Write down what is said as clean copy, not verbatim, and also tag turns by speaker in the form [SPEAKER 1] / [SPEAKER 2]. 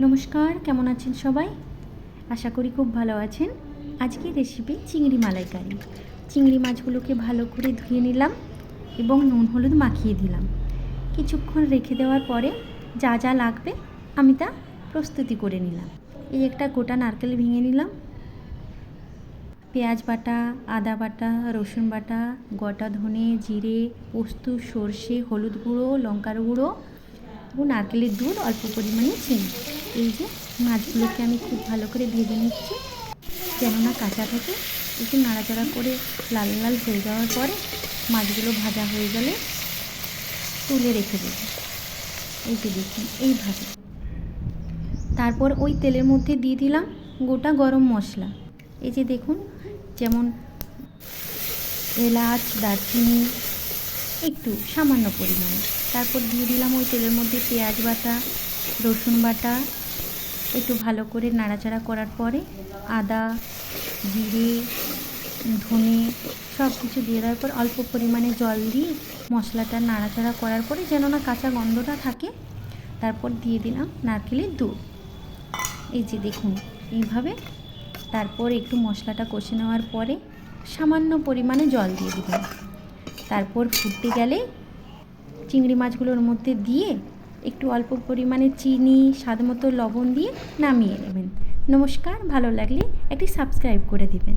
[SPEAKER 1] নমস্কার, কেমন আছেন সবাই? আশা করি খুব ভালো আছেন। আজকের রেসিপি চিংড়ি মালাইকারি। চিংড়ি মাছগুলোকে ভালো করে ধুয়ে নিলাম এবং নুন হলুদ মাখিয়ে দিলাম। কিছুক্ষণ রেখে দেওয়ার পরে যা যা লাগবে আমি তা প্রস্তুতি করে নিলাম। এই একটা গোটা নারকেল ভেঙে নিলাম, পেঁয়াজ বাটা, আদা বাটা, রসুন বাটা, গোটা ধনে, জিরে, পোস্ত, সর্ষে, হলুদ গুঁড়ো, লঙ্কার গুঁড়ো এবং নারকেলের দুধ, অল্প পরিমাণে চিনি। এই যে মাছগুলোকে আমি খুব ভালো করে ভেজে নিচ্ছি, কেননা কাঁচা থাকে। একটু নাড়াচাড়া করে লাল লাল হয়ে যাওয়ার পরে মাছগুলো ভাজা হয়ে গেলে তুলে রেখে দেব। এই যে দেখুন এইভাবে। তারপর ওই তেলের মধ্যে দিয়ে দিলাম গোটা গরম মশলা। এই যে দেখুন, যেমন এলাচ, দারচিনি, একটু সামান্য পরিমাণে। তারপর দিয়ে দিলাম ওই তেলের মধ্যে পেঁয়াজ বাটা, রসুন বাটা। একটু ভালো করে নাড়াচাড়া করার পরে আদা, জিরে, ধনে সব কিছু দিয়ে দেওয়ার পর অল্প পরিমাণে জল দিয়ে মশলাটা নাড়াচাড়া করার পরে, যেন না কাঁচা গন্ধটা থাকে, তারপর দিয়ে দিলাম নারকেলের দুধ। এই যে দেখুন এইভাবে। তারপর একটু মশলাটা কষে নেওয়ার পরে সামান্য পরিমাণে জল দিয়ে দিলাম। তারপর ফুটতে গেলে চিংড়ি মাছগুলোর মধ্যে দিয়ে একটু অল্প পরিমাণে চিনি, স্বাদমতো লবণ দিয়ে নামিয়ে নেবেন। নমস্কার, ভালো লাগলে একটি সাবস্ক্রাইব করে দিবেন।